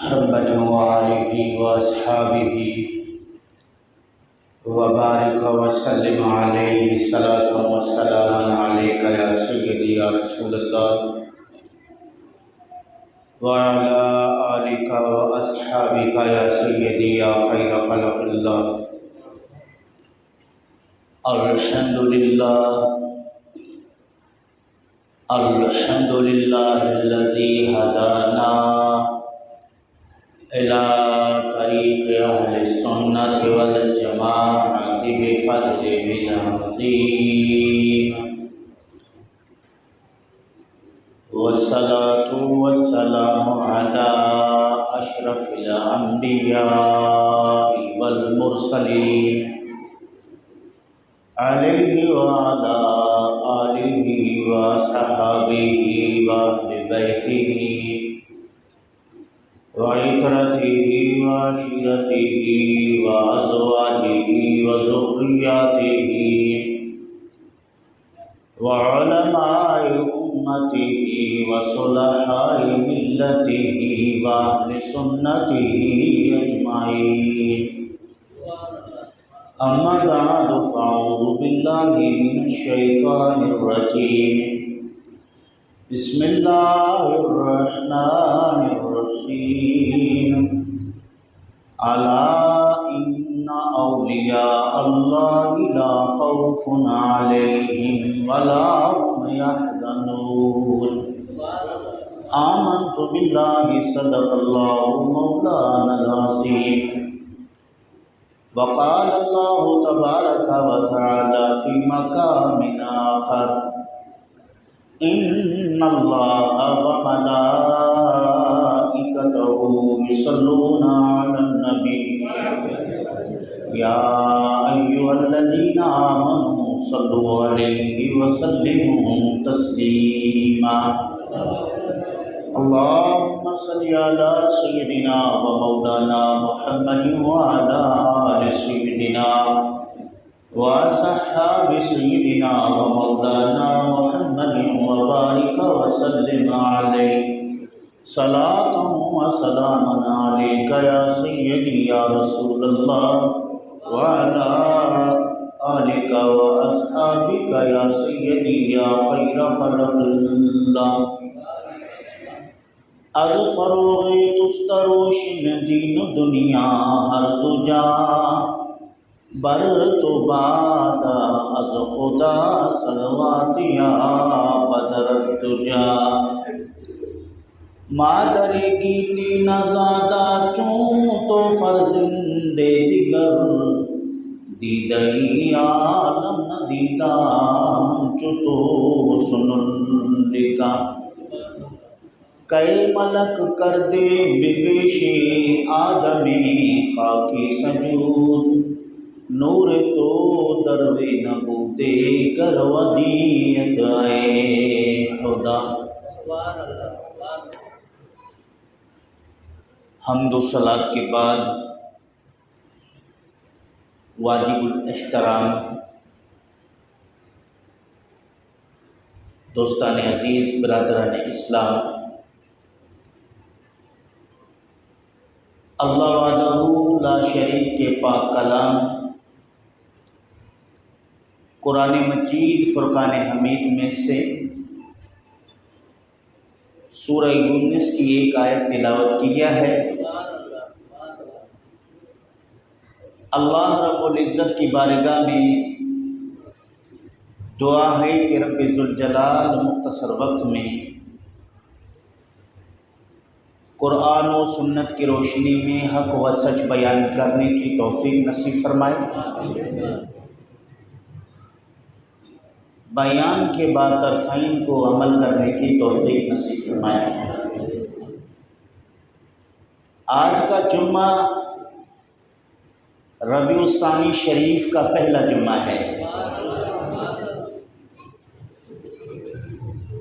محمد وآلہ وأصحابہ وبارک وسلم علیہ صلاۃ وسلام علیک یا سیدی یا رسول اللہ وعلی آلک واصحابک یا سیدی یا خیر خلق اللہ۔ الحمدللہ الذی ہدانا إلى طريق أهل السنة والجماعة بفضله العظيم، والصلاة والسلام على أشرف الأنبياء والمرسلين عليه وعلى آله وصحبه وأهل بيته وعترته وعشيرته وأزواجه وذرياته وعلماء أمته وصلحاء ملته وأهل سنته أجمعين، أما بعد فأعوذ بالله من الشيطان الرجيم، بسم الله الرحمن الرحيم، ألا إن أولياء الله لا خوف عليهم ولا هم يحزنون، آمنت بالله صدق الله مولانا العظيم، وقال الله تبارك وتعالى في مقام آخر، إن الله وملائكته يصلون على النبي يا أيها الذين آمنوا صلوا عليه وسلموا تسليما، اللهم صل على سيدنا ومولانا محمد وعلى آل سيدنا وصحاب سيدنا ومولانا محمد وبارك وسلم عليه، صلاة وسلام عليك يا سيدي يا رسول الله وعلى آلك وأصحابك يا سيدي يا خير خلق الله، از فروغ تستروشن دین دنیا ہر دجا، بر تو بعد از خدا صلوات یا بدر الدجا، مادر گیتی نزادہ چون تو فرزند دیگر، دیدئی عالم ندیدان چو تو سنن لکا، کئی ملک کر دے بپیش آدم خاکی سجود، نور تو درو نبوت کر ودیت اے خدا۔ حمد و صلاۃ کے بعد واجب الاحترام دوستان عزیز، برادران اسلام، اللہ وحدہ لا شریک کے پاک کلام قرآن مجید فرقان حمید میں سے سورہ یونس کی ایک آیت تلاوت کیا ہے۔ اللہ رب العزت کی بارگاہ میں دعا ہے کہ رب ذوالجلال مختصر وقت میں قرآن و سنت کی روشنی میں حق و سچ بیان کرنے کی توفیق نصیب فرمائے، بیان کے بعد طرفین کو عمل کرنے کی توفیق نصیب فرمائے۔ آج کا جمعہ ربیع الثانی شریف کا پہلا جمعہ ہے۔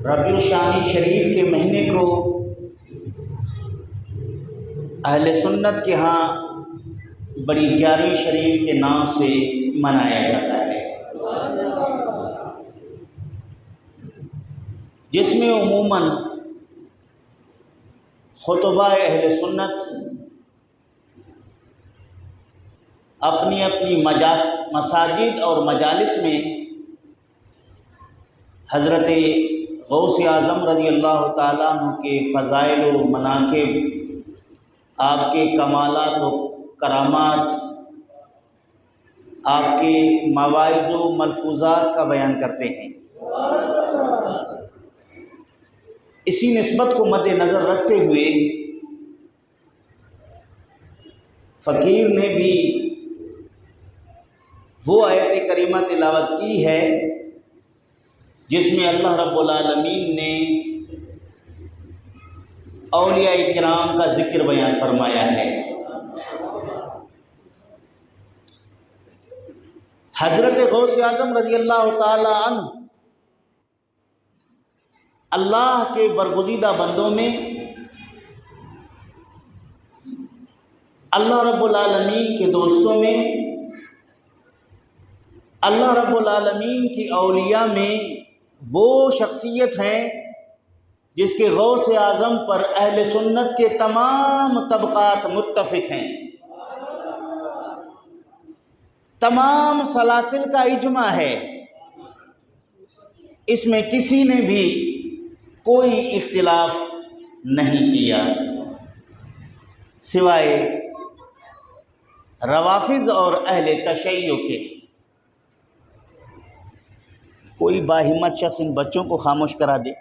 ربیع الثانی شریف کے مہینے کو اہل سنت کے ہاں بڑی گیارہویں شریف کے نام سے منایا جاتا ہے، جس میں عموماً خطبہ اہل سنت اپنی اپنی مساجد اور مجالس میں حضرت غوث اعظم رضی اللہ تعالیٰ عنہ کے فضائل و مناقب، آپ کے کمالات و کرامات، آپ کے مواعظ و ملفوظات کا بیان کرتے ہیں۔ اسی نسبت کو مد نظر رکھتے ہوئے فقیر نے بھی وہ آیت کریمہ تلاوت کی ہے جس میں اللہ رب العالمین نے اولیاء کرام کا ذکر بیان فرمایا ہے۔ حضرت غوث اعظم رضی اللہ تعالی عنہ اللہ کے برگزیدہ بندوں میں اللہ رب العالمین کے دوستوں میں اللہ رب العالمین کی اولیاء میں وہ شخصیت ہیں جس کے غوث اعظم پر اہل سنت کے تمام طبقات متفق ہیں، تمام سلاسل کا اجماع ہے، اس میں کسی نے بھی کوئی اختلاف نہیں کیا سوائے روافض اور اہل تشیع کے۔ کوئی باہمت شخص ان بچوں کو خاموش کرا دے۔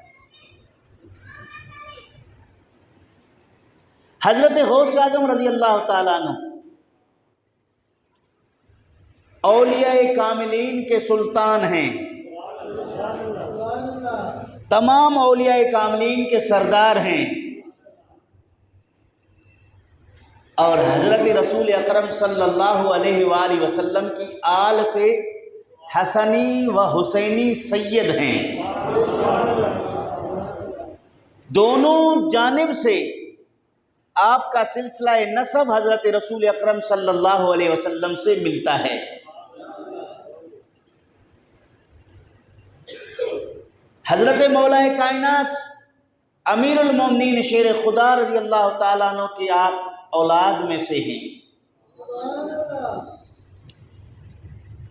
حضرت غوث اعظم رضی اللہ تعالیٰ عنہ اولیاء کاملین کے سلطان ہیں، تمام اولیاء کاملین کے سردار ہیں، اور حضرت رسول اکرم صلی اللہ علیہ وآلہ وسلم کی آل سے حسنی و حسینی سید ہیں۔ دونوں جانب سے آپ کا سلسلہ نسب حضرت رسول اکرم صلی اللہ علیہ وسلم سے ملتا ہے۔ حضرت مولا کائنات امیر المومنین شیر خدا رضی اللہ تعالیٰ عنہ کی آپ اولاد میں سے ہیں۔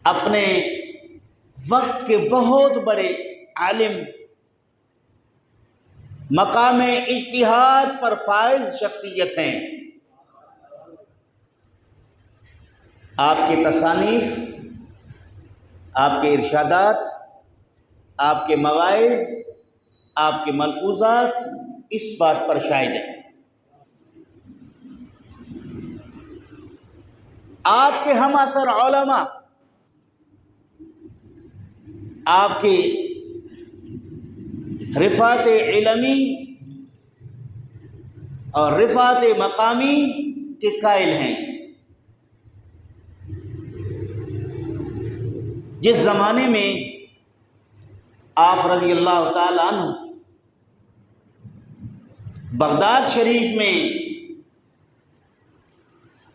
اپنے وقت کے بہت بڑے عالم، مقام اجتہاد پر فائز شخصیت ہیں۔ آپ کے تصانیف، آپ کے ارشادات، آپ کے مواعظ، آپ کے ملفوظات اس بات پر شاہد ہیں۔ آپ کے ہم عصر علماء آپ کے رفعت علمی اور رفعت مقامی کے قائل ہیں۔ جس زمانے میں آپ رضی اللہ تعالی عنہ بغداد شریف میں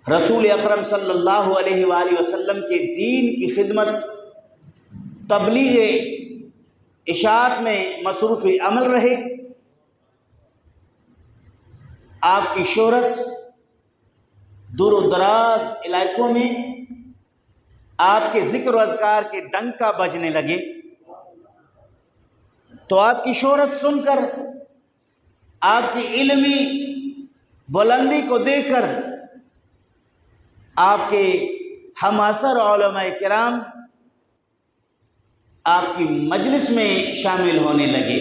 رسول اکرم صلی اللہ علیہ وآلہ وسلم کے دین کی خدمت، تبلیغ اشاعت میں مصروف عمل رہے، آپ کی شہرت دور و دراز علاقوں میں آپ کے ذکر و اذکار کے ڈنکا بجنے لگے، تو آپ کی شہرت سن کر، آپ کی علمی بلندی کو دیکھ کر آپ کے ہم عصر علماء کرام آپ کی مجلس میں شامل ہونے لگے۔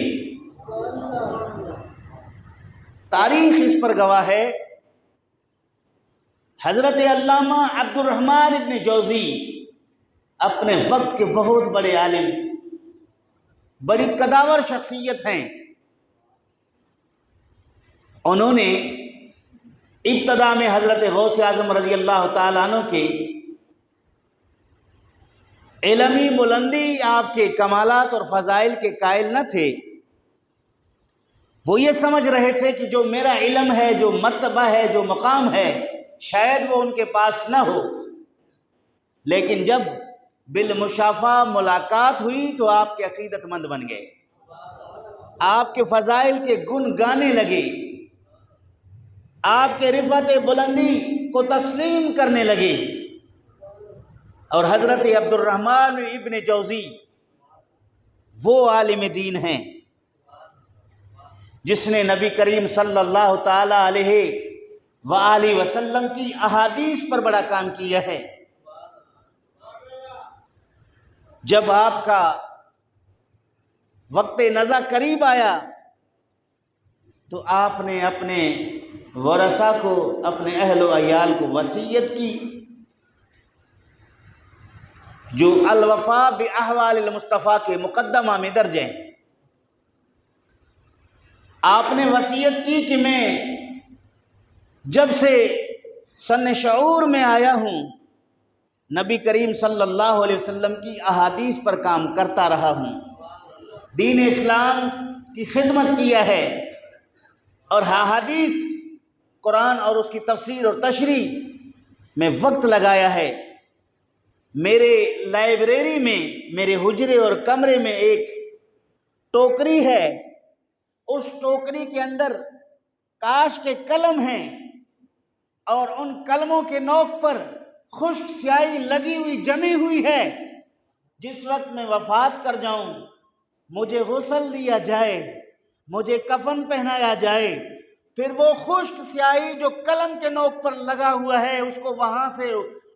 تاریخ اس پر گواہ ہے۔ حضرت علامہ عبد الرحمن ابن جوزی اپنے وقت کے بہت بڑے عالم، بڑی قداور شخصیت ہیں۔ انہوں نے ابتدا میں حضرت غوث اعظم رضی اللہ تعالیٰ عنہ کے علمی بلندی، آپ کے کمالات اور فضائل کے قائل نہ تھے۔ وہ یہ سمجھ رہے تھے کہ جو میرا علم ہے، جو مرتبہ ہے، جو مقام ہے، شاید وہ ان کے پاس نہ ہو، لیکن جب بالمشافہ ملاقات ہوئی تو آپ کے عقیدت مند بن گئے، آپ کے فضائل کے گن گانے لگے، آپ کے رفعت بلندی کو تسلیم کرنے لگے۔ اور حضرت عبد الرحمن ابن جوزی وہ عالم دین ہیں جس نے نبی کریم صلی اللہ تعالی علیہ وآلہ وسلم کی احادیث پر بڑا کام کیا ہے۔ جب آپ کا وقت نزع قریب آیا تو آپ نے اپنے ورثہ کو، اپنے اہل و عیال کو وصیت کی، جو الوفاء باحوال المصطفیٰ کے مقدمہ میں درج ہیں۔ آپ نے وصیت کی کہ میں جب سے سن شعور میں آیا ہوں نبی کریم صلی اللہ علیہ وسلم کی احادیث پر کام کرتا رہا ہوں، دین اسلام کی خدمت کیا ہے، اور احادیث قرآن اور اس کی تفسیر اور تشریح میں وقت لگایا ہے۔ میرے لائبریری میں، میرے حجرے اور کمرے میں ایک ٹوکری ہے، اس ٹوکری کے اندر کاش کے قلم ہیں، اور ان قلموں کے نوک پر خشک سیاہی لگی ہوئی جمی ہوئی ہے۔ جس وقت میں وفات کر جاؤں مجھے غسل دیا جائے، مجھے کفن پہنایا جائے، پھر وہ خشک سیاہی جو قلم کے نوک پر لگا ہوا ہے اس کو وہاں سے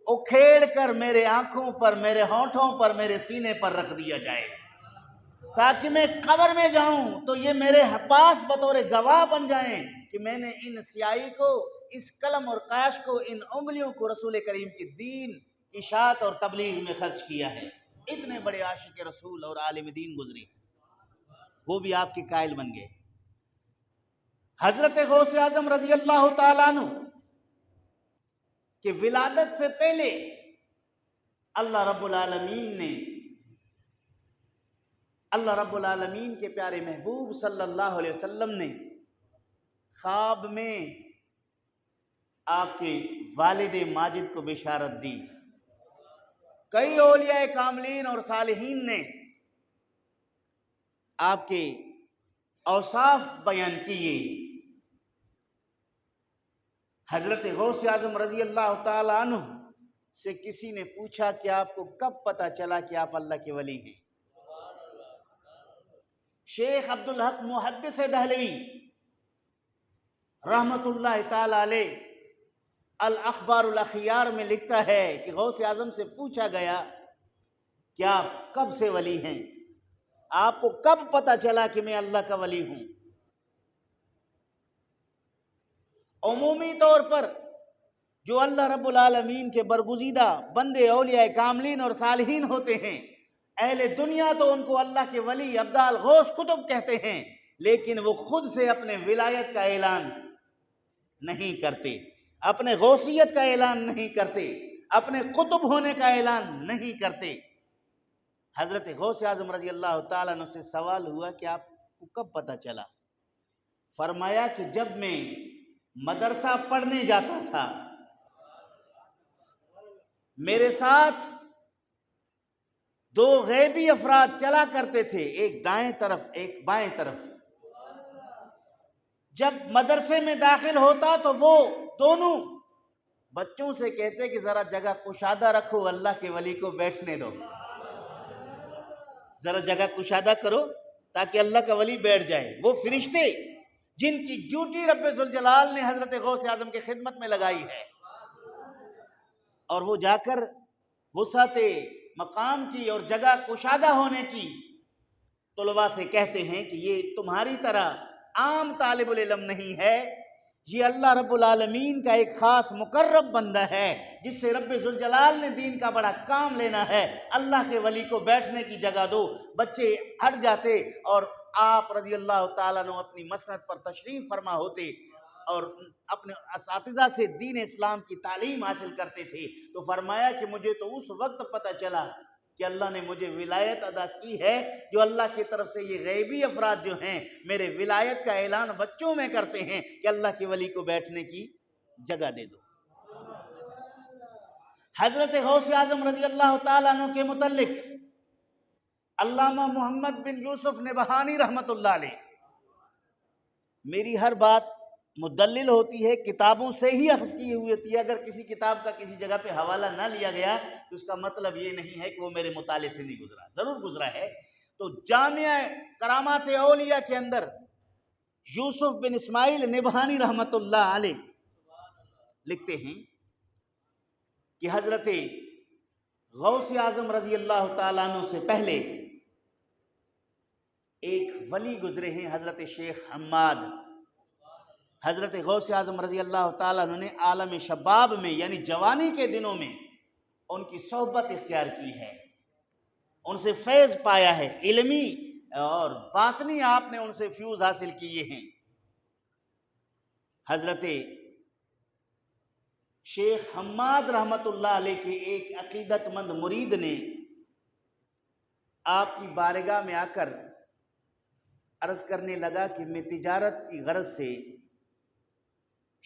اکھیڑ کر میرے آنکھوں پر، میرے ہونٹوں پر، میرے سینے پر رکھ دیا جائے، تاکہ میں قبر میں جاؤں تو یہ میرے پاس بطور گواہ بن جائیں کہ میں نے ان سیاہی کو، اس قلم اور کاش کو، ان انگلیوں کو رسول کریم کی دین، اشاعت اور تبلیغ میں خرچ کیا ہے۔ اتنے بڑے عاشق رسول اور عالم دین گزری، وہ بھی آپ کے قائل بن گئے۔ حضرت غوث اعظم رضی اللہ تعالیٰ عنہ کہ ولادت سے پہلے اللہ رب العالمین کے پیارے محبوب صلی اللہ علیہ وسلم نے خواب میں آپ کے والد ماجد کو بشارت دی۔ کئی اولیاء کاملین اور صالحین نے آپ کے اوصاف بیان کیے۔ حضرت غوث اعظم رضی اللہ تعالیٰ عنہ سے کسی نے پوچھا کہ آپ کو کب پتہ چلا کہ آپ اللہ کے ولی ہیں؟ شیخ عبدالحق محدث دہلوی رحمت اللہ تعالیٰ علیہ الاخبار الاخیار میں لکھتا ہے کہ غوث اعظم سے پوچھا گیا کہ آپ کب سے ولی ہیں، آپ کو کب پتہ چلا کہ میں اللہ کا ولی ہوں؟ عمومی طور پر جو اللہ رب العالمین کے برگزیدہ بندے، اولیاء کاملین اور صالحین ہوتے ہیں، اہل دنیا تو ان کو اللہ کے ولی، ابدال، غوث، قطب کہتے ہیں، لیکن وہ خود سے اپنے ولایت کا اعلان نہیں کرتے، اپنے غوثیت کا اعلان نہیں کرتے، اپنے قطب ہونے کا اعلان نہیں کرتے۔ حضرت غوث اعظم رضی اللہ تعالیٰ عنہ سے سوال ہوا کہ آپ کو کب پتہ چلا؟ فرمایا کہ جب میں مدرسہ پڑھنے جاتا تھا، میرے ساتھ دو غیبی افراد چلا کرتے تھے، ایک دائیں طرف ایک بائیں طرف۔ جب مدرسے میں داخل ہوتا تو وہ دونوں بچوں سے کہتے کہ ذرا جگہ کشادہ رکھو، اللہ کے ولی کو بیٹھنے دو، ذرا جگہ کشادہ کرو تاکہ اللہ کا ولی بیٹھ جائے۔ وہ فرشتے جن کی ڈیوٹی رب ذوالجلال نے حضرت غوث اعظم کے خدمت میں لگائی ہے، اور وہ جا کر وسعت مقام کی اور جگہ کشادہ ہونے کی طلباء سے کہتے ہیں کہ یہ تمہاری طرح عام طالب العلم نہیں ہے، یہ اللہ رب العالمین کا ایک خاص مقرب بندہ ہے جس سے رب ذوالجلال نے دین کا بڑا کام لینا ہے، اللہ کے ولی کو بیٹھنے کی جگہ دو۔ بچے ہٹ جاتے اور آپ رضی اللہ تعالیٰ عنہ اپنی مسند پر تشریف فرما ہوتے اور اپنے اساتذہ سے دین اسلام کی تعلیم حاصل کرتے تھے۔ تو فرمایا کہ مجھے تو اس وقت پتہ چلا کہ اللہ نے مجھے ولایت عطا کی ہے، جو اللہ کی طرف سے یہ غیبی افراد جو ہیں میرے ولایت کا اعلان بچوں میں کرتے ہیں کہ اللہ کے ولی کو بیٹھنے کی جگہ دے دو۔ حضرت غوث اعظم رضی اللہ تعالیٰ عنہ کے متعلق علامہ محمد بن یوسف نبہانی رحمت اللہ علیہ میری ہر بات مدلل ہوتی ہے، کتابوں سے ہی اخذ کی ہوئی ہوتی ہے۔ اگر کسی کتاب کا کسی جگہ پہ حوالہ نہ لیا گیا تو اس کا مطلب یہ نہیں ہے کہ وہ میرے مطالعے سے نہیں گزرا، ضرور گزرا ہے۔ تو جامعہ کرامات اولیاء کے اندر یوسف بن اسماعیل نبہانی رحمۃ اللہ علیہ لکھتے ہیں کہ حضرت غوث اعظم رضی اللہ تعالیٰ عنہ سے پہلے ایک ولی گزرے ہیں، حضرت شیخ حماد۔ حضرت غوث اعظم رضی اللہ تعالیٰ عنہ نے عالم شباب میں یعنی جوانی کے دنوں میں ان کی صحبت اختیار کی ہے، ان سے فیض پایا ہے، علمی اور باطنی آپ نے ان سے فیوز حاصل کیے ہیں۔ حضرت شیخ حماد رحمت اللہ علیہ کے ایک عقیدت مند مرید نے آپ کی بارگاہ میں آ کر عرض کرنے لگا کہ میں تجارت کی غرض سے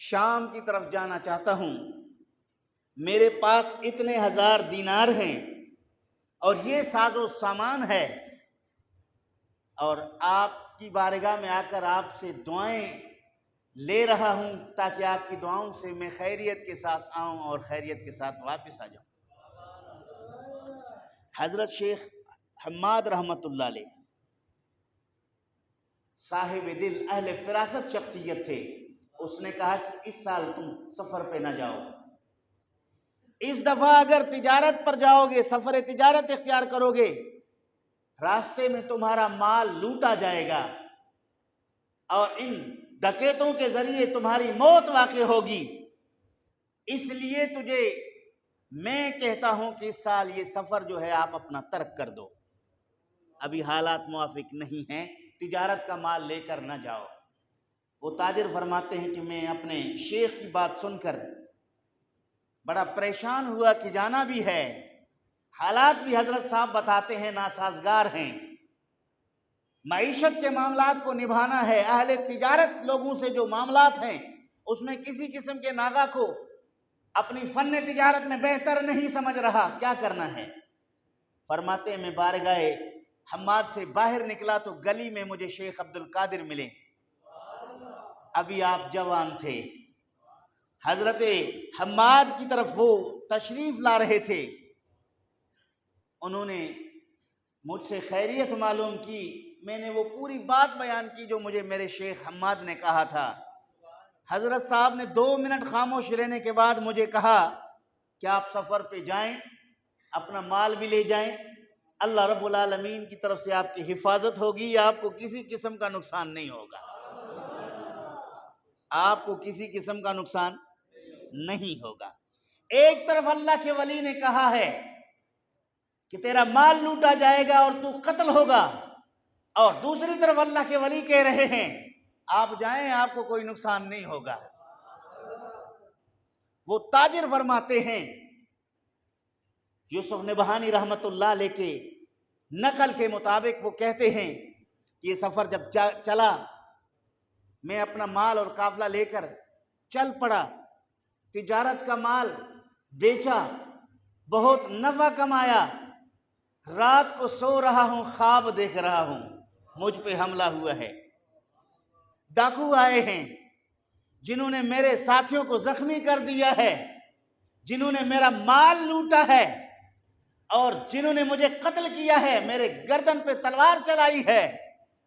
شام کی طرف جانا چاہتا ہوں، میرے پاس اتنے 1000 دینار ہیں اور یہ ساز و سامان ہے، اور آپ کی بارگاہ میں آ کر آپ سے دعائیں لے رہا ہوں تاکہ آپ کی دعاؤں سے میں خیریت کے ساتھ آؤں اور خیریت کے ساتھ واپس آ جاؤں۔ حضرت شیخ حماد رحمت اللہ علیہ صاحب دل اہل فراست شخصیت تھے، اس نے کہا کہ اس سال تم سفر پہ نہ جاؤ، اس دفعہ اگر تجارت پر جاؤ گے، سفر تجارت اختیار کرو گے، راستے میں تمہارا مال لوٹا جائے گا اور ان ڈکیتوں کے ذریعے تمہاری موت واقع ہوگی، اس لیے تجھے میں کہتا ہوں کہ اس سال یہ سفر جو ہے آپ اپنا ترک کر دو، ابھی حالات موافق نہیں ہیں، تجارت کا مال لے کر نہ جاؤ۔ وہ تاجر فرماتے ہیں کہ میں اپنے شیخ کی بات سن کر بڑا پریشان ہوا کہ جانا بھی ہے، حالات بھی حضرت صاحب بتاتے ہیں ناسازگار ہیں، معیشت کے معاملات کو نبھانا ہے، اہل تجارت لوگوں سے جو معاملات ہیں اس میں کسی قسم کے ناغا کو اپنی فن تجارت میں بہتر نہیں سمجھ رہا، کیا کرنا ہے؟ فرماتے ہیں میں بارگاہ حماد سے باہر نکلا تو گلی میں مجھے شیخ عبد القادر ملے، ابھی آپ جوان تھے، حضرت حماد کی طرف وہ تشریف لا رہے تھے، انہوں نے مجھ سے خیریت معلوم کی، میں نے وہ پوری بات بیان کی جو مجھے میرے شیخ حماد نے کہا تھا۔ حضرت صاحب نے 2 منٹ خاموش رہنے کے بعد مجھے کہا کہ آپ سفر پہ جائیں، اپنا مال بھی لے جائیں، اللہ رب العالمین کی طرف سے آپ کی حفاظت ہوگی، آپ کو کسی قسم کا نقصان نہیں ہوگا، آپ کو کسی قسم کا نقصان نہیں ہوگا۔ ایک طرف اللہ کے ولی نے کہا ہے کہ تیرا مال لوٹا جائے گا اور تو قتل ہوگا، اور دوسری طرف اللہ کے ولی کہہ رہے ہیں آپ جائیں، آپ کو کوئی نقصان نہیں ہوگا۔ وہ تاجر فرماتے ہیں، یوسف نبہانی رحمت اللہ علیہ کے نقل کے مطابق وہ کہتے ہیں کہ یہ سفر جب چلا، میں اپنا مال اور قافلہ لے کر چل پڑا، تجارت کا مال بیچا، بہت نفع کمایا، رات کو سو رہا ہوں، خواب دیکھ رہا ہوں، مجھ پہ حملہ ہوا ہے، ڈاکو آئے ہیں جنہوں نے میرے ساتھیوں کو زخمی کر دیا ہے، جنہوں نے میرا مال لوٹا ہے اور جنہوں نے مجھے قتل کیا ہے، میرے گردن پہ تلوار چلائی ہے،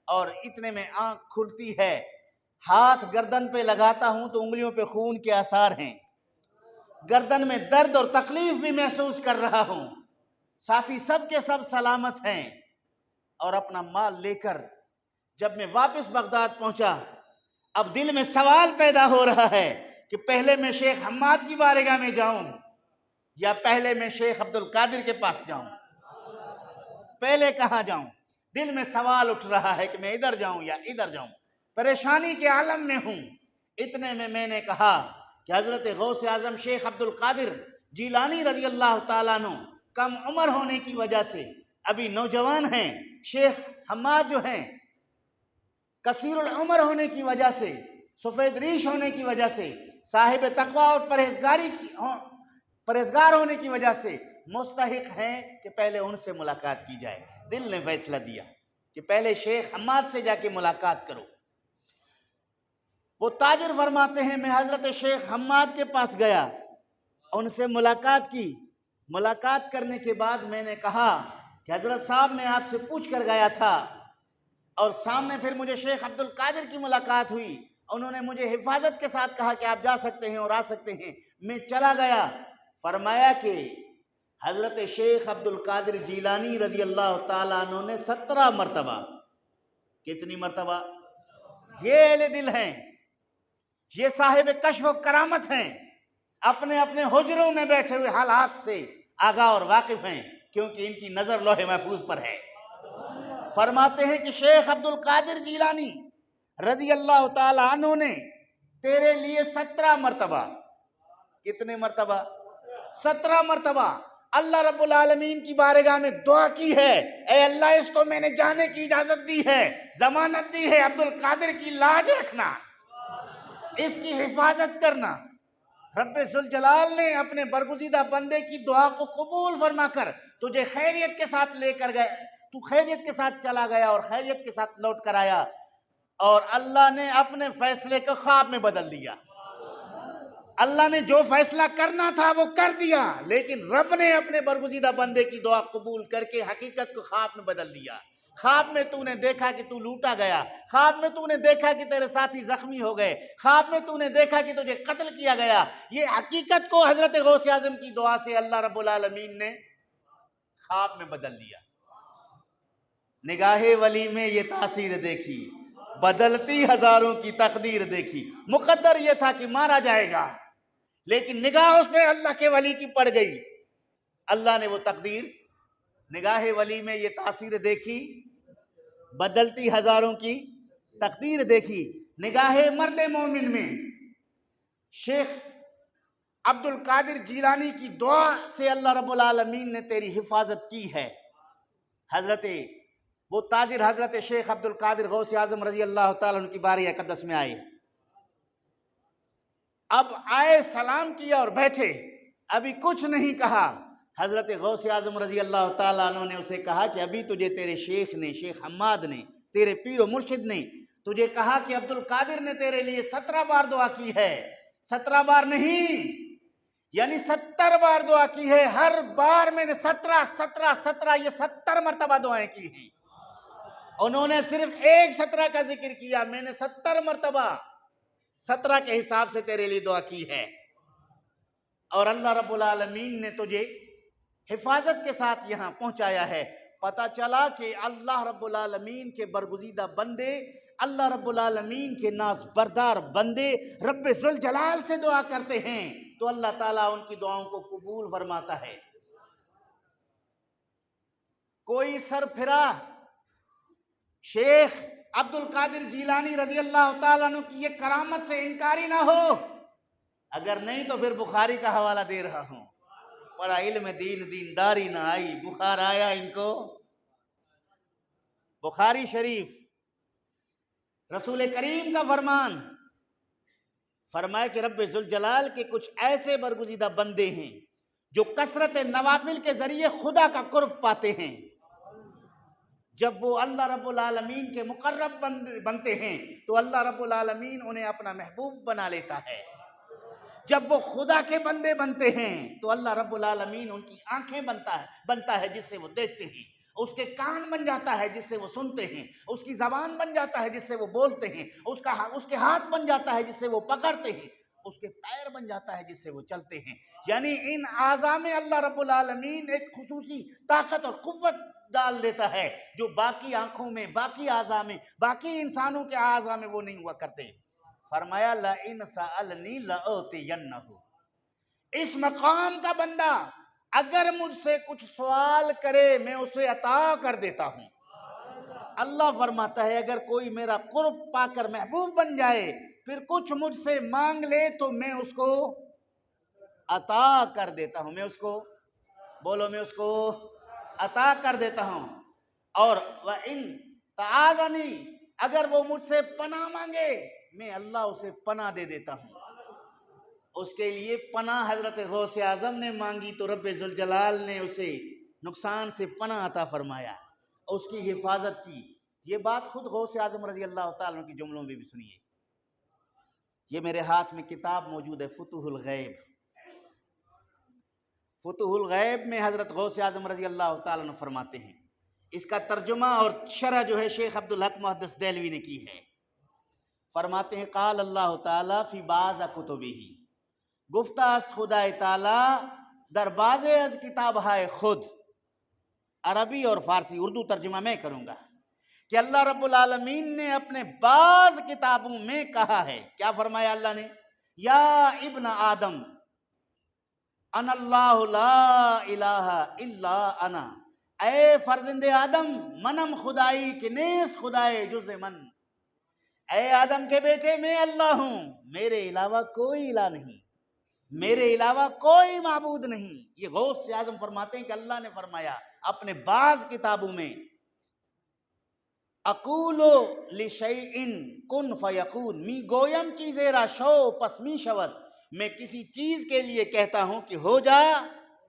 اور اتنے میں آنکھ کھلتی ہے، ہاتھ گردن پہ لگاتا ہوں تو انگلیوں پہ خون کے آثار ہیں، گردن میں درد اور تکلیف بھی محسوس کر رہا ہوں، ساتھی سب کے سب سلامت ہیں، اور اپنا مال لے کر جب میں واپس بغداد پہنچا، اب دل میں سوال پیدا ہو رہا ہے کہ پہلے میں شیخ حماد کی بارگاہ میں جاؤں یا پہلے میں شیخ عبد القادر کے پاس جاؤں، پہلے کہاں جاؤں؟ دل میں سوال اٹھ رہا ہے کہ میں ادھر جاؤں یا ادھر جاؤں، پریشانی کے عالم میں ہوں۔ اتنے میں نے کہا کہ حضرت غوث اعظم شیخ عبد القادر جیلانی رضی اللہ تعالیٰ عنہ کم عمر ہونے کی وجہ سے ابھی نوجوان ہیں، شیخ حماد جو ہیں کثیر العمر ہونے کی وجہ سے، سفید ریش ہونے کی وجہ سے، صاحب تقوی اور پرہیزگار ہونے کی وجہ سے مستحق ہیں کہ پہلے ان سے ملاقات کی جائے۔ دل نے فیصلہ دیا کہ پہلے شیخ حماد سے جا کے ملاقات کرو۔ وہ تاجر فرماتے ہیں میں حضرت شیخ حماد کے پاس گیا، ان سے ملاقات کی، ملاقات کرنے کے بعد میں نے کہا کہ حضرت صاحب میں آپ سے پوچھ کر گیا تھا، اور سامنے پھر مجھے شیخ عبد القادر کی ملاقات ہوئی، انہوں نے مجھے حفاظت کے ساتھ کہا کہ آپ جا سکتے ہیں اور آ سکتے ہیں، میں چلا گیا۔ فرمایا کہ حضرت شیخ عبد القادر جیلانی رضی اللہ تعالیٰ عنہ نے 17 مرتبہ، کتنی مرتبہ؟ یہ اہل دل ہیں، یہ صاحب کشف و کرامت ہیں، اپنے اپنے حجروں میں بیٹھے ہوئے حالات سے آگاہ اور واقف ہیں، کیونکہ ان کی نظر لوح محفوظ پر ہے۔ فرماتے ہیں کہ شیخ عبد القادر جیلانی رضی اللہ تعالی عنہ نے تیرے لیے 17 مرتبہ، کتنے مرتبہ؟ 17 مرتبہ اللہ رب العالمین کی بارگاہ میں دعا کی ہے، اے اللہ اس کو میں نے جانے کی اجازت دی ہے، ضمانت دی ہے، عبد القادر کی لاج رکھنا، اس کی حفاظت کرنا۔ رب ذوالجلال نے اپنے برگزیدہ بندے کی دعا کو قبول فرما کر تجھے خیریت کے ساتھ لے کر گئے، تو خیریت کے ساتھ چلا گیا اور خیریت کے ساتھ لوٹ کر آیا، اور اللہ نے اپنے فیصلے کو خواب میں بدل دیا۔ اللہ نے جو فیصلہ کرنا تھا وہ کر دیا، لیکن رب نے اپنے برگزیدہ بندے کی دعا قبول کر کے حقیقت کو خواب میں بدل دیا۔ خواب میں تو نے دیکھا کہ تو لوٹا گیا، خواب میں تو نے دیکھا کہ تیرے ساتھی زخمی ہو گئے، خواب میں تو نے دیکھا کہ تجھے قتل کیا گیا، یہ حقیقت کو حضرت غوث اعظم کی دعا سے اللہ رب العالمین نے خواب میں بدل دیا۔ نگاہ ولی میں یہ تاثیر دیکھی، بدلتی ہزاروں کی تقدیر دیکھی۔ مقدر یہ تھا کہ مارا جائے گا، لیکن نگاہ اس پہ اللہ کے ولی کی پڑ گئی، اللہ نے وہ تقدیر، نگاہ ولی میں یہ تاثیر دیکھی، بدلتی ہزاروں کی تقدیر دیکھی۔ نگاہ مرد مومن میں شیخ عبد القادر جیلانی کی دعا سے اللہ رب العالمین نے تیری حفاظت کی ہے۔ وہ تاجر حضرت شیخ عبد القادر غوث اعظم رضی اللہ تعالیٰ عنہ کی باری اقدس میں آئے، اب آئے، سلام کیا اور بیٹھے، ابھی کچھ نہیں کہا۔ حضرت غوث اعظم رضی اللہ تعالیٰ عنہ نے اسے کہا کہ ابھی تجھے تیرے شیخ نے، شیخ حماد نے، تیرے پیر و مرشد نے تجھے کہا کہ عبد القادر نے تیرے لیے 17 بار دعا کی ہے، 17 بار نہیں، یعنی 70 بار دعا کی ہے، ہر بار میں نے 17 یہ 70 مرتبہ دعائیں کی ہیں۔ انہوں نے صرف ایک 17 کا ذکر کیا، میں نے 70 مرتبہ 17 کے حساب سے تیرے لیے دعا کی ہے، اور اللہ رب العالمین نے تجھے حفاظت کے ساتھ یہاں پہنچایا ہے۔ پتہ چلا کہ اللہ رب العالمین کے برگزیدہ بندے، اللہ رب العالمین کے ناز بردار بندے رب ذوالجلال سے دعا کرتے ہیں تو اللہ تعالیٰ ان کی دعاؤں کو قبول فرماتا ہے۔ کوئی سر پھرا شیخ عبد القادر جیلانی رضی اللہ تعالیٰ عنہ کی یہ کرامت سے انکاری نہ ہو، اگر نہیں تو پھر بخاری کا حوالہ دے رہا ہوں، پڑھا علم دین دینداری نہ آئی، بخار آیا ان کو۔ بخاری شریف، رسول کریم کا فرمان، فرمایا کہ رب ذوالجلال کے کچھ ایسے برگزیدہ بندے ہیں جو کثرت نوافل کے ذریعے خدا کا قرب پاتے ہیں، جب وہ اللہ رب العالمین کے مقرب بنتے ہیں تو اللہ رب العالمین انہیں اپنا محبوب بنا لیتا ہے، جب وہ خدا کے بندے بنتے ہیں تو اللہ رب العالمین ان کی آنکھیں بنتا ہے جس سے وہ دیکھتے ہیں، اس کے کان بن جاتا ہے جس سے وہ سنتے ہیں، اس کی زبان بن جاتا ہے جس سے وہ بولتے ہیں، اس کے ہاتھ بن جاتا ہے جس سے وہ پکڑتے ہیں، اس کے پیر بن جاتا ہے جس سے وہ چلتے ہیں۔ یعنی ان اعضاء میں اللہ رب العالمین ایک خصوصی طاقت اور قوت ڈال دیتا ہے جو باقی آنکھوں میں، باقی اعضاء میں، باقی انسانوں کے اعضاء میں وہ نہیں ہوا کرتے۔ فرمایا لَإِنْ سَأَلْنِي لَأُعْطِيَنَّهُ، اس مقام کا بندہ اگر مجھ سے کچھ سوال کرے میں اسے عطا کر دیتا ہوں۔ اللہ فرماتا ہے اگر کوئی میرا قرب پا کر محبوب بن جائے پھر کچھ مجھ سے مانگ لے تو میں اس کو عطا کر دیتا ہوں، میں اس کو، بولو، میں اس کو عطا کر دیتا ہوں۔ اور وَإِن تَعَاذَنِي، اگر وہ مجھ سے پناہ مانگے میں اللہ اسے پناہ دے دیتا ہوں۔ اس کے لیے پناہ حضرت غوث اعظم نے مانگی تو رب ذوالجلال نے اسے نقصان سے پناہ عطا فرمایا، اس کی حفاظت کی۔ یہ بات خود غوث اعظم رضی اللہ تعالیٰ عنہ کی جملوں میں بھی سنیے۔ یہ میرے ہاتھ میں کتاب موجود ہے، فتوح الغیب۔ فتوح الغیب میں حضرت غوث اعظم رضی اللہ تعالیٰ عنہ فرماتے ہیں، اس کا ترجمہ اور شرح جو ہے شیخ عبدالحق محدث دہلوی نے کی ہے۔ فرماتے ہیں قال اللہ تعالیٰ فی بعض کتبہ، گفتہ است خدا تعالیٰ در بعض از کتاب ہائے خود، عربی اور فارسی اردو ترجمہ میں کروں گا، کہ اللہ رب العالمین نے اپنے بعض کتابوں میں کہا ہے، کیا فرمایا اللہ نے؟ یا ابن آدم انا اللہ لا الہ الا انا، اے فرزند آدم منم خدائی کہ نیست خدائے جز من، اے آدم کے بیٹے میں اللہ ہوں، میرے علاوہ کوئی الہ نہیں، میرے علاوہ کوئی معبود نہیں۔ یہ غوث اعظم فرماتے ہیں کہ اللہ نے فرمایا اپنے بعض کتابوں میں، اقولو لشیئن کن فیکون، می گویم چیزے را شو پس می شود، میں کسی چیز کے لیے کہتا ہوں کہ ہو جا،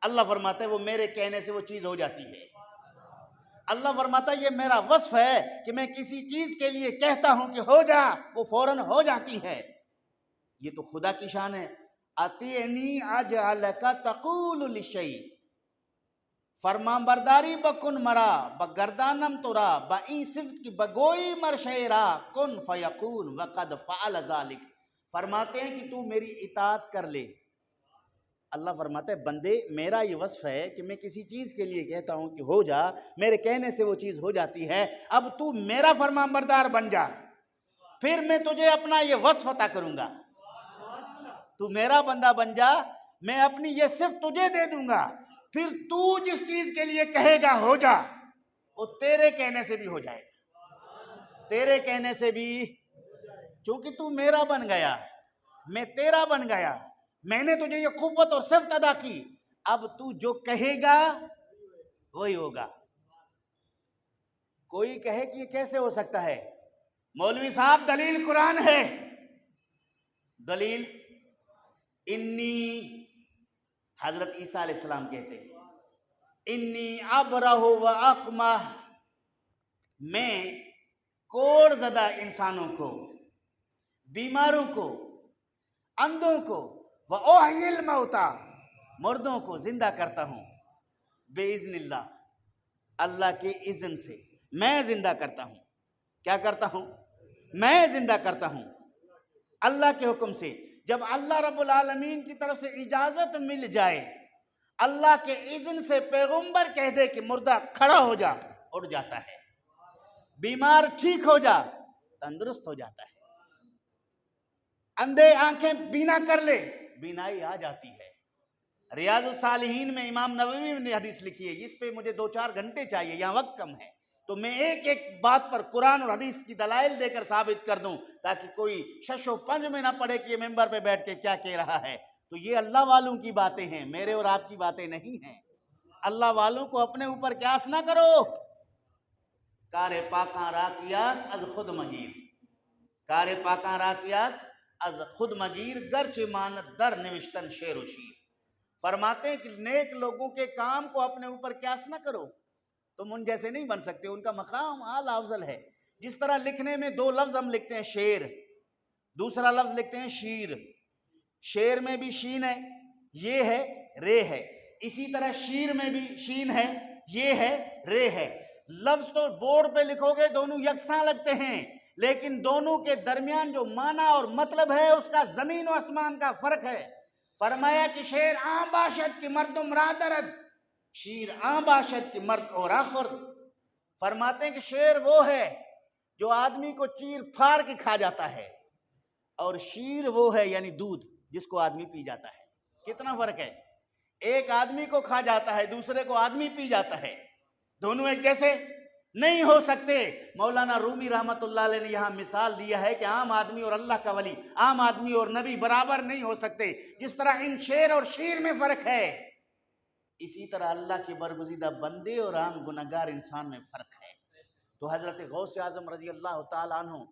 اللہ فرماتا ہے وہ میرے کہنے سے وہ چیز ہو جاتی ہے۔ اللہ فرماتا ہے یہ میرا وصف ہے کہ میں کسی چیز کے لیے کہتا ہوں کہ ہو جا، وہ فوراً ہو جاتی ہے۔ یہ تو خدا کی شان ہے۔ اطیعنی اجعلک تقول لشیء، فرمان برداری بکن مرا بگردانم ترا بئی صفت کی بگوئی مرشیرا کن فیکون وقد فعل ذالک، فرماتے ہیں کہ تو میری اطاعت کر لے۔ اللہ فرماتا ہے بندے میرا یہ وصف ہے کہ میں کسی چیز کے لیے کہتا ہوں کہ ہو جا، میرے کہنے سے وہ چیز ہو جاتی ہے، اب تو میرا فرمان بردار بن جا، پھر میں تجھے اپنا یہ وصف عطا کروں گا۔ تو میرا بندہ بن جا، میں اپنی یہ صفت تجھے دے دوں گا، پھر تو جس چیز کے لیے کہے گا ہو جا، وہ تیرے کہنے سے بھی ہو جائے گا، تیرے کہنے سے بھی، چونکہ تو میرا بن گیا، میں تیرا بن گیا، میں نے تجھے یہ قوت اور صفت ادا کی، اب تو جو کہے گا وہی ہوگا۔ کوئی کہے کہ یہ کیسے ہو سکتا ہے؟ مولوی صاحب دلیل قرآن ہے، دلیل انی، حضرت عیسیٰ علیہ السلام کہتے ہیں انی ابرہ و اقمہ، میں کوڑ زدہ انسانوں کو، بیماروں کو، اندھوں کو، وَأُحْيِي الْمَوْتَى، مردوں کو زندہ کرتا ہوں، بِإِذْنِ اللہ، اللہ کے اذن سے میں زندہ کرتا ہوں۔ کیا کرتا ہوں؟ میں زندہ کرتا ہوں اللہ کے حکم سے۔ جب اللہ رب العالمین کی طرف سے اجازت مل جائے، اللہ کے اذن سے پیغمبر کہہ دے کہ مردہ کھڑا ہو جا، اٹھ جاتا ہے، بیمار ٹھیک ہو جا، تندرست ہو جاتا ہے، اندھے آنکھیں بینا کر لے، بینائی آ جاتی ہے۔ ریاض الصالحین میں امام نووی نے حدیث لکھی ہے، اس پہ مجھے 2-4 گھنٹے چاہیے، یہاں وقت کم ہے، تو میں ایک ایک بات پر قرآن اور حدیث کی دلائل دے کر ثابت کر دوں، تاکہ کوئی شش و پنج میں نہ پڑے کہ یہ ممبر پہ بیٹھ کے کیا کہہ رہا ہے۔ تو یہ اللہ والوں کی باتیں ہیں، میرے اور آپ کی باتیں نہیں ہیں۔ اللہ والوں کو اپنے اوپر قیاس نہ کرو۔ کار پاکاں را قیاس از خود مگیر، کار پاکاں را قیاس از خود مگیر گرچہ ماند در نوشتن شعر و شیر۔ فرماتے ہیں کہ نیک لوگوں کے کام کو اپنے اوپر قیاس نہ کرو، تم ان جیسے نہیں بن سکتے، ان کا مقام اعلیٰ افضل ہے۔ جس طرح لکھنے میں 2 لفظ ہم لکھتے ہیں شعر، دوسرا لفظ لکھتے ہیں شیر، شعر میں بھی شین ہے، یہ ہے، رے ہے، اسی طرح شیر میں بھی شین ہے، یہ ہے، رے ہے۔ لفظ تو بورڈ پہ لکھو گے دونوں یکساں لگتے ہیں، لیکن دونوں کے درمیان جو معنی اور مطلب ہے اس کا زمین و آسمان کا فرق ہے۔ فرمایا کہ شعر آن باشد کہ مردم را درد، شیر آن باشد کہ مرد اور آخرد۔ فرماتے ہیں کہ شعر وہ ہے جو آدمی کو چیر پھاڑ کے کھا جاتا ہے، اور شیر وہ ہے یعنی دودھ جس کو آدمی پی جاتا ہے۔ کتنا فرق ہے؟ ایک آدمی کو کھا جاتا ہے، دوسرے کو آدمی پی جاتا ہے، دونوں ایک جیسے نہیں ہو سکتے۔ مولانا رومی رحمت اللہ علیہ نے یہاں مثال دیا ہے کہ عام آدمی اور اللہ کا ولی، عام آدمی اور نبی برابر نہیں ہو سکتے۔ جس طرح ان شعر اور شیر میں فرق ہے، اسی طرح اللہ کے برگزیدہ بندے اور عام گنہگار انسان میں فرق ہے۔ تو حضرت غوث اعظم رضی اللہ تعالیٰ عنہ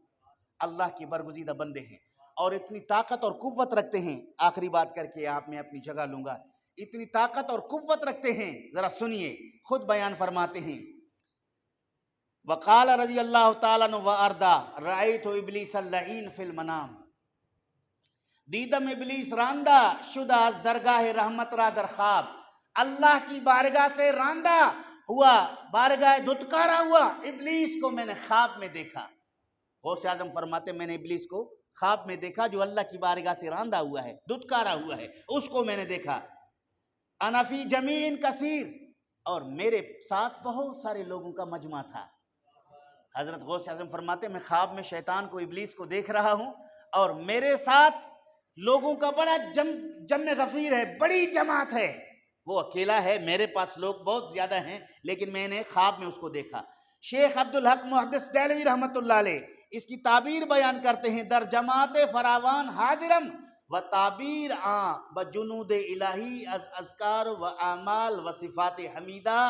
اللہ کے برگزیدہ بندے ہیں، اور اتنی طاقت اور قوت رکھتے ہیں۔ آخری بات کر کے آپ میں اپنی جگہ لوں گا۔ اتنی طاقت اور قوت رکھتے ہیں، ذرا سنیے، خود بیان فرماتے ہیں۔ وقال رضی اللہ تعالیٰ عنہ وارضا رأیت ابلیس اللعین فی المنام، دیدم ابلیس راندہ شدہ از درگاہ رحمت را در خواب، اللہ کی بارگاہ سے راندہ ہوا، بارگاہ دھتکارا ہوا ابلیس کو میں نے خواب میں دیکھا۔ غوث اعظم فرماتے میں نے ابلیس کو خواب میں دیکھا جو اللہ کی بارگاہ سے راندہ ہوا ہے، دھتکارا ہوا ہے، اس کو میں نے دیکھا۔ انا فی جمیع کثیر، اور میرے ساتھ بہت سارے لوگوں کا مجمع تھا۔ حضرت غوث اعظم فرماتے میں خواب میں شیطان کو، ابلیس کو دیکھ رہا ہوں، اور میرے ساتھ لوگوں کا بڑا جمع غفیر ہے، بڑی جماعت ہے، وہ اکیلا ہے، میرے پاس لوگ بہت زیادہ ہیں، لیکن میں نے خواب میں اس کو دیکھا۔ شیخ عبدالحق محدث دہلوی رحمۃ اللہ علیہ اس کی تعبیر بیان کرتے ہیں، در جماعت فراوان حاضرم و تعبیر بجنود الہی از اذکار و اعمال و صفات حمیدہ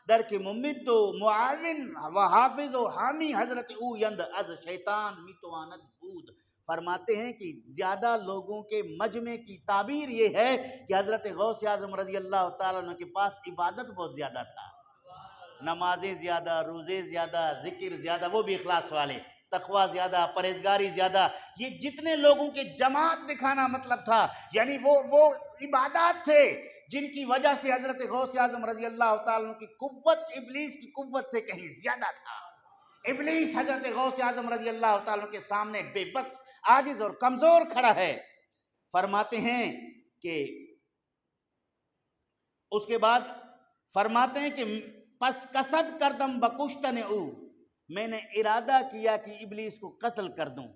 در کے ممد و معاون و حافظ و حامی حضرت او یند از شیطان میتواند بود۔ فرماتے ہیں کہ زیادہ لوگوں کے مجمع کی تعبیر یہ ہے کہ حضرت غوث اعظم رضی اللہ تعالیٰ عنہ کے پاس عبادت بہت زیادہ تھا، نمازیں زیادہ، روزے زیادہ، ذکر زیادہ، وہ بھی اخلاص والے، تقوی زیادہ، پرہیزگاری زیادہ، یہ جتنے لوگوں کے جماعت دکھانا مطلب تھا، یعنی وہ عبادات تھے جن کی وجہ سے حضرت غوث اعظم رضی اللہ تعالیٰ عنہ کی قوت ابلیس کی قوت سے کہیں زیادہ تھا۔ ابلیس حضرت غوث اعظم رضی اللہ تعالیٰ عنہ کے سامنے بے بس، عاجز اور کمزور کھڑا ہے۔ فرماتے ہیں کہ اس کے بعد فرماتے ہیں کہ پس قصد کردم بکشتن او، میں نے ارادہ کیا کہ ابلیس کو قتل کر دوں۔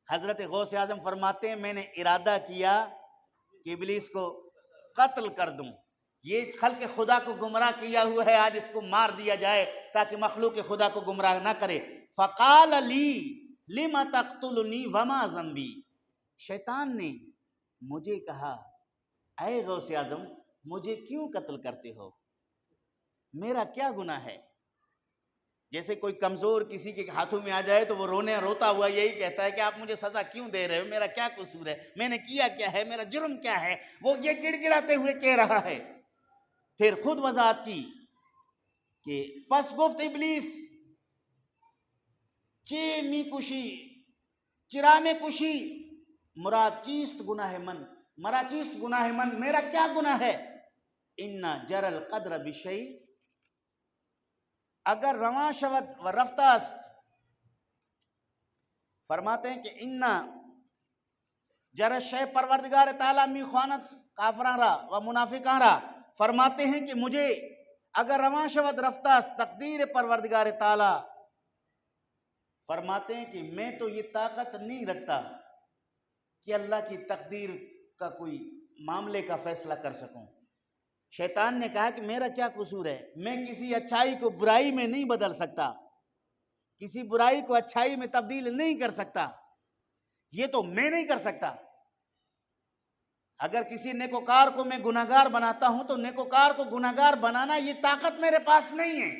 حضرت غوث اعظم فرماتے ہیں میں نے ارادہ کیا کہ ابلیس کو قتل کر دوں۔ یہ خلق خدا کو گمراہ کیا ہوا ہے، آج اس کو مار دیا جائے تاکہ مخلوق خدا کو گمراہ نہ کرے۔ فقال لی لم تقتلنی وما ذنبی، شیطان نے مجھے کہا اے غوث اعظم مجھے کیوں قتل کرتے ہو، میرا کیا گناہ ہے؟ جیسے کوئی کمزور کسی کے ہاتھوں میں آ جائے تو وہ روتا ہوا یہی کہتا ہے کہ آپ مجھے سزا کیوں دے رہے ہو، میرا کیا قصور ہے، میں نے کیا کیا ہے، میرا جرم کیا ہے، وہ یہ گڑ گڑاتے ہوئے کہہ رہا ہے۔ پھر خود وضاحت کی کہ پس گفت ابلیس چی می کشی چرا میں کشی مراد چیست گناہ من، مرا چیست گناہ من، میرا کیا گناہ ہے؟ ان جر القدر بشیء، اگر رواں شود و رفتہ است، فرماتے ہیں کہ ان جر الشیء پروردگار تعالیٰ می خوانت کافران را و منافقان را، فرماتے ہیں کہ مجھے اگر رواں شود رفتہ است تقدیر پروردگار تعالیٰ، فرماتے ہیں کہ میں تو یہ طاقت نہیں رکھتا کہ اللہ کی تقدیر کا کوئی معاملے کا فیصلہ کر سکوں۔ شیطان نے کہا کہ میرا کیا قصور ہے، میں کسی اچھائی کو برائی میں نہیں بدل سکتا، کسی برائی کو اچھائی میں تبدیل نہیں کر سکتا، یہ تو میں نہیں کر سکتا۔ اگر کسی نیکوکار کو میں گناہگار بناتا ہوں تو نیکوکار کو گناہگار بنانا یہ طاقت میرے پاس نہیں ہے،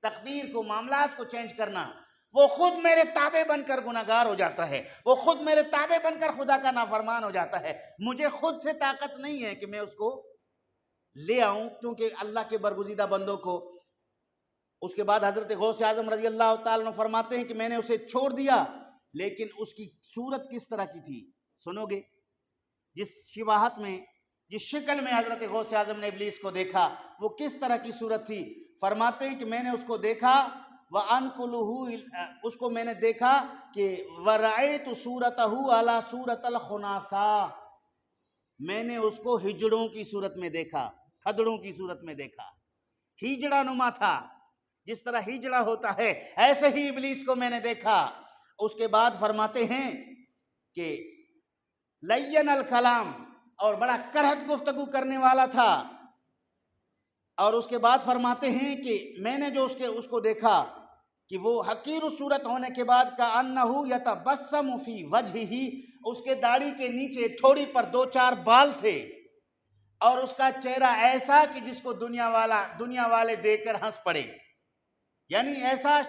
تقدیر کو، معاملات کو چینج کرنا، وہ خود میرے تابع بن کر گناہگار ہو جاتا ہے، وہ خود میرے تابع بن کر خدا کا نافرمان ہو جاتا ہے، مجھے خود سے طاقت نہیں ہے کہ میں اس کو لے آؤں، کیونکہ اللہ کے برگزیدہ بندوں کو۔ اس کے بعد حضرت غوث اعظم رضی اللہ تعالیٰ عنہ فرماتے ہیں کہ میں نے اسے چھوڑ دیا، لیکن اس کی صورت کس طرح کی تھی سنو گے، جس شباہت میں، جس شکل میں حضرت غوث اعظم نے ابلیس کو دیکھا وہ کس طرح کی صورت تھی۔ فرماتے ہیں کہ میں نے اس کو دیکھا اس کو میں نے دیکھا کہ وَرَأَيْتُ صُورَتَهُ عَلَى صُورَةَ الْخُنَاثَا، میں نے اس کو ہجڑوں کی صورت میں دیکھا، کھدڑوں کی صورت میں دیکھا، ہجڑا نما تھا، جس طرح ہجڑا ہوتا ہے ایسے ہی ابلیس کو میں نے دیکھا۔ اس کے بعد فرماتے ہیں کہ لین الکلام، اور بڑا کرہت گفتگو کرنے والا تھا، اور اس کے بعد فرماتے ہیں کہ میں نے جو اس کو دیکھا کہ وہ حقیر صورت ہونے کے بعد کأنہ یتبسم فی وجہہ، اس کے داڑھی کے نیچے ٹھوڑی پر 2-4 بال تھے، اور اس کا چہرہ ایسا کہ جس کو دنیا والے دیکھ کر ہنس پڑے، یعنی ایسا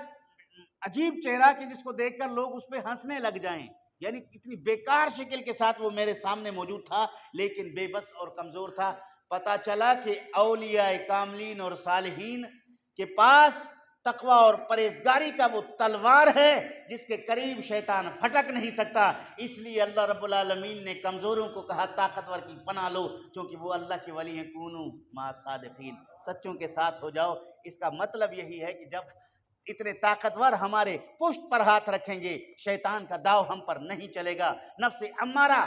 عجیب چہرہ کہ جس کو دیکھ کر لوگ اس پہ ہنسنے لگ جائیں، یعنی اتنی بیکار شکل کے ساتھ وہ میرے سامنے موجود تھا، لیکن بے بس اور کمزور تھا۔ پتہ چلا کہ اولیاء کاملین اور صالحین کے پاس تقوی اور پرہیزگاری کا وہ تلوار ہے جس کے قریب شیطان پھٹک نہیں سکتا۔ اس لیے اللہ رب العالمین نے کمزوروں کو کہا طاقتور کی پناہ لو، چونکہ وہ اللہ کے ولی ہیں، کونوا مع الصادقین، سچوں کے ساتھ ہو جاؤ۔ اس کا مطلب یہی ہے کہ جب اتنے طاقتور ہمارے پشت پر ہاتھ رکھیں گے، شیطان کا داؤ ہم پر نہیں چلے گا، نفس امارہ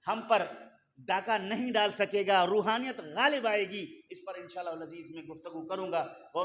ہم پر ڈاکہ نہیں ڈال سکے گا، روحانیت غالب آئے گی۔ اس پر انشاءاللہ العزیز میں گفتگو کروں گا۔ غوث